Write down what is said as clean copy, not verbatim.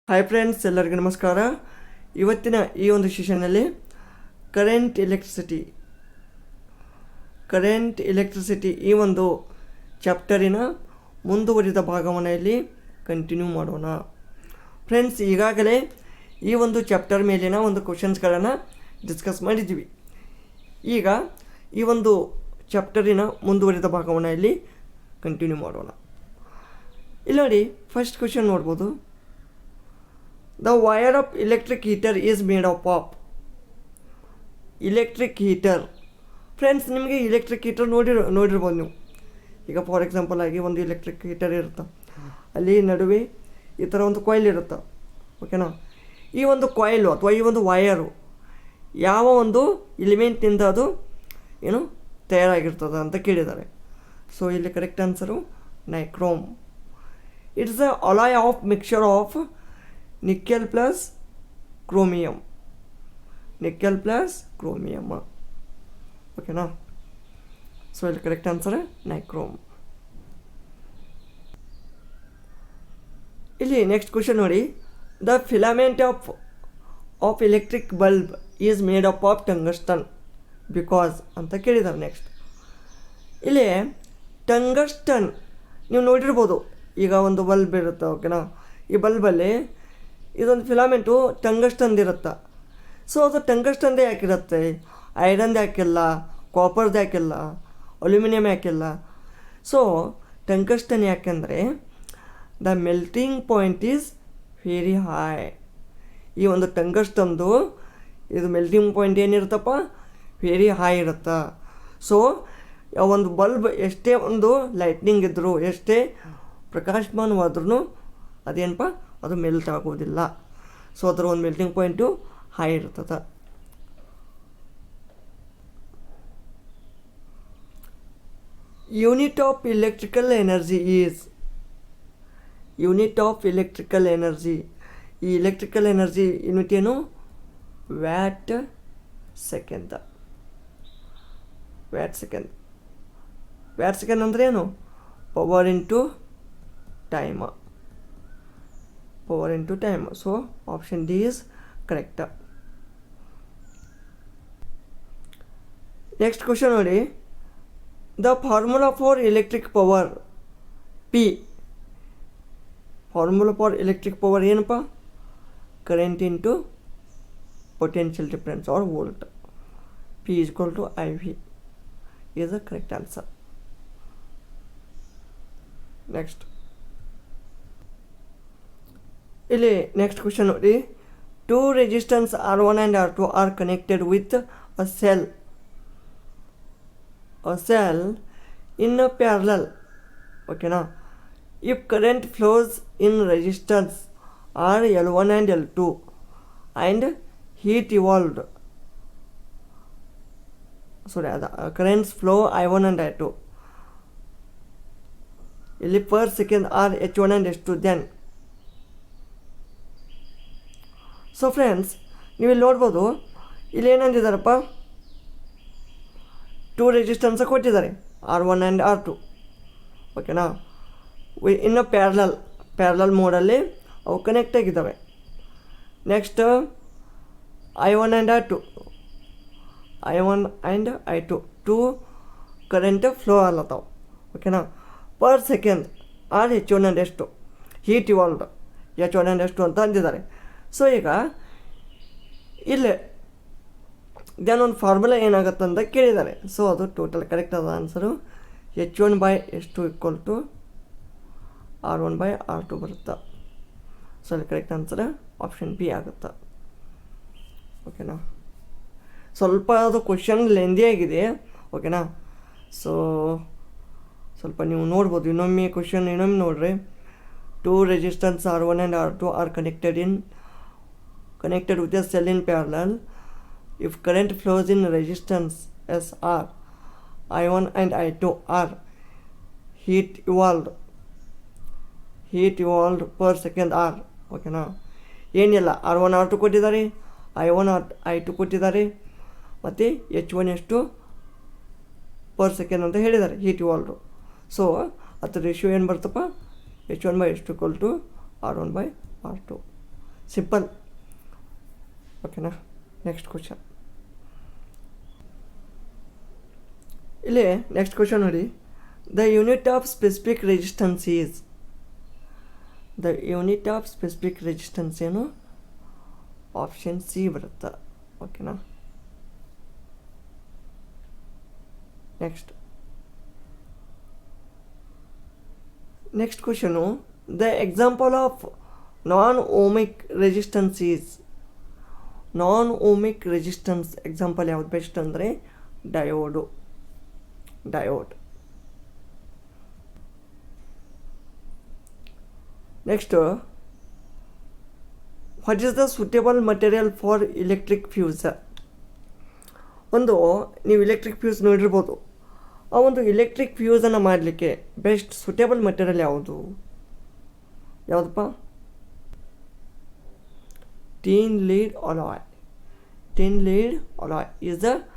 Hi friends, ಎಲ್ಲರಿಗೂ ನಮಸ್ಕಾರ. ಇವತ್ತಿನ ಈ ಒಂದು ಸೆಷನ್ನಲ್ಲಿ ಕರೆಂಟ್ ಎಲೆಕ್ಟ್ರಿಸಿಟಿ ಈ ಒಂದು ಚಾಪ್ಟರಿನ ಮುಂದುವರಿದ ಭಾಗವನ್ನು ಇಲ್ಲಿ ಕಂಟಿನ್ಯೂ ಮಾಡೋಣ. ಫ್ರೆಂಡ್ಸ್, ಈಗಾಗಲೇ ಈ ಒಂದು ಚಾಪ್ಟರ್ ಮೇಲಿನ ಒಂದು ಕ್ವಶನ್ಸ್ಗಳನ್ನು ಡಿಸ್ಕಸ್ ಮಾಡಿದ್ದೀವಿ. ಈಗ ಈ ಒಂದು ಚಾಪ್ಟರಿನ ಮುಂದುವರಿದ ಭಾಗವನ್ನು ಇಲ್ಲಿ ಕಂಟಿನ್ಯೂ ಮಾಡೋಣ. ಇಲ್ಲಿ ನೋಡಿ, ಫಸ್ಟ್ ಕ್ವಶನ್ ನೋಡ್ಬೋದು. The wire of electric heater is made up of. Electric heater friends, ನಿಮಗೆ ಎಲೆಕ್ಟ್ರಿಕ್ ಹೀಟರ್ ನೋಡಿರ್ಬೋದು ನೀವು. ಈಗ ಫಾರ್ ಎಕ್ಸಾಂಪಲ್ ಆಗಿ ಒಂದು ಎಲೆಕ್ಟ್ರಿಕ್ ಹೀಟರ್ ಇರುತ್ತೆ, ಅಲ್ಲಿ ನಡುವೆ ಈ ಥರ ಒಂದು ಕಾಯಿಲ್ ಇರುತ್ತೆ. ಓಕೆನಾ? ಈ ಒಂದು ಕಾಯಿಲು ಅಥವಾ ಈ ಒಂದು ವಯರು ಯಾವ ಒಂದು ಎಲಿಮೆಂಟ್ನಿಂದ ಅದು ತಯಾರಾಗಿರ್ತದೆ ಅಂತ ಕೇಳಿದ್ದಾರೆ. ಸೊ ಇಲ್ಲಿ correct answer nichrome. It's a alloy of mixture of nickel plus chromium. ಓಕೆನಾ? ಸೊ ಇಲ್ಲಿ ಕರೆಕ್ಟ್ ಆನ್ಸರ್ ನೈಕ್ರೋಮ್. ಇಲ್ಲಿ ನೆಕ್ಸ್ಟ್ ಕ್ವಶನ್ ನೋಡಿ. The filament of electric bulb is made up of tungsten because ಅಂತ ಕೇಳಿದ್ದಾರೆ. ನೆಕ್ಸ್ಟ್ ಇಲ್ಲಿ tungsten ನೀವು ನೋಡಿರ್ಬೋದು. ಈಗ ಒಂದು ಬಲ್ಬ್ ಇರುತ್ತೆ, ಓಕೆನಾ? ಈ ಬಲ್ಬಲ್ಲಿ ಇದೊಂದು ಫಿಲಾಮೆಂಟು ಟಂಗಸ್ಟನ್ದಿರುತ್ತೆ. ಸೊ ಅದು ಟಂಗಸ್ಟನ್ದೇ ಯಾಕಿರುತ್ತೆ? ಐರನ್ದು ಯಾಕಿಲ್ಲ, ಕಾಪರ್ದು ಯಾಕಿಲ್ಲ, ಅಲ್ಯೂಮಿನಿಯಂ ಯಾಕಿಲ್ಲ? ಸೊ ಟಂಗಸ್ಟನ್ ಯಾಕೆಂದರೆ the melting point is very high. ಈ ಒಂದು ಟಂಗಸ್ಟನ್ದು ಇದು ಮೆಲ್ಟಿಂಗ್ ಪಾಯಿಂಟ್ ಏನಿರುತ್ತಪ್ಪ, ವೆರಿ ಹೈ ಇರುತ್ತೆ. ಸೊ ಒಂದು ಬಲ್ಬ್ ಎಷ್ಟೇ ಒಂದು ಲೈಟ್ನಿಂಗ್ ಇದ್ದರೂ, ಎಷ್ಟೇ ಪ್ರಕಾಶಮಾನವಾದ್ರೂ ಅದೇನಪ್ಪ, ಅದು ಮೆಲ್ಟ್ ಆಗೋದಿಲ್ಲ. ಸೊ ಅದರ ಒಂದು ಮೆಲ್ಟಿಂಗ್ ಪಾಯಿಂಟು ಹೈ ಇರ್ತದೆ. Unit of electrical energy is. ಈ ಎಲೆಕ್ಟ್ರಿಕಲ್ ಎನರ್ಜಿ ಯೂನಿಟ್ ಏನು? ವ್ಯಾಟ್ ಸೆಕೆಂಡ್ ಅಂದರೆ ಏನು? Power into time. So option D is correct. Next question ನೋಡಿ. The formula for electric power P. Formula for electric power ಏನಪ್ಪ? Current into potential difference or volt. P is equal to I V is the correct answer. Next ಇಲ್ಲಿ next question ನೋಡಿ. Two resistance R1 and R2 R connected with a cell in a parallel. ಓಕೆನಾ? If current flows in resistance are L1 and L2 and heat evolved, currents flow I1 and I2 ಇಲ್ಲಿ per second are H1 and H2, then. So friends, ನೀವು ಇಲ್ಲಿ ನೋಡ್ಬೋದು. ಇಲ್ಲಿ ಏನಂದಿದ್ದಾರಪ್ಪ, two resistance ಕೊಟ್ಟಿದ್ದಾರೆ, R1 and R2. ಓಕೆನಾ? ಇನ್ನು parallel ಮೋಡಲ್ಲಿ ಅವು connect ಆಗಿದ್ದಾವೆ. Next I1 and I2 two current flow ಆಗ್ಲತ್ತಾವ. ಓಕೆನಾ? Per second are H1 and H2 heat evolved H1 and H2 ಅಂತ ಅಂದಿದ್ದಾರೆ. ಸೊ ಈಗ ಇಲ್ಲಿ ದೆನ್ ಒಂದು ಫಾರ್ಮುಲಾ ಏನಾಗುತ್ತೆ ಅಂತ ಕೇಳಿದ್ದಾರೆ. ಸೊ ಅದು ಟೋಟಲ್ ಕರೆಕ್ಟ್ ಆದ answer H1/H2 equal to R1/R2 ಬರುತ್ತೆ. ಸೊ ಅಲ್ಲಿ ಕರೆಕ್ಟ್ ಆನ್ಸರ್ ಆಪ್ಷನ್ ಬಿ ಆಗುತ್ತೆ. ಓಕೆನಾ? ಸ್ವಲ್ಪ ಅದು ಕ್ವಶನ್ ಲೆಂದಿ ಆಗಿದೆ. ಓಕೆನಾ? ಸೊ ಸ್ವಲ್ಪ ನೀವು ನೋಡ್ಬೋದು. ಇನ್ನೊಮ್ಮೆ ಕ್ವಶನ್ ನೋಡ್ರಿ. Two resistance R1 and R2 are connected with a cell in parallel. If current flows in resistance SR, I1 and I2 are heat evolved per second R. ಓಕೆನಾ? ಏನಿಲ್ಲ, R1 R2 ಕೊಟ್ಟಿದ್ದಾರೆ, I1 I2 ಕೊಟ್ಟಿದ್ದಾರೆ, ಮತ್ತು H1 H2 per second ಅಂತ ಹೇಳಿದ್ದಾರೆ heat evolved. So ಅದ್ರ ratio ಏನು ಬರ್ತಪ್ಪ? H1/H2 = R1/R2. ಸಿಂಪಲ್. ಓಕೆನಾ. Next question. ಇಲ್ಲಿ ನೆಕ್ಸ್ಟ್ ಕ್ವಶನ್ ನೋಡಿ. The unit of specific resistance is. The unit of specific resistance ಏನು? ಆಪ್ಷನ್ ಸಿ ಬರುತ್ತೆ. ಓಕೆನಾ. Next question. The example of non ohmic resistance is. Non ohmic resistance example ಯಾವ್ದು best ಅಂದರೆ diode. Next, what is the suitable material for electric fuse. ಒಂದು ನೀವು electric fuse ನೋಡಿರ್ಬೋದು. ಆ ಒಂದು ಎಲೆಕ್ಟ್ರಿಕ್ ಫ್ಯೂಸನ್ನು ಮಾಡಲಿಕ್ಕೆ ಬೆಸ್ಟ್ ಸೂಟೇಬಲ್ ಮಟೀರಿಯಲ್ ಯಾವುದಪ್ಪ? tin lead alloy. Tin lead alloy is the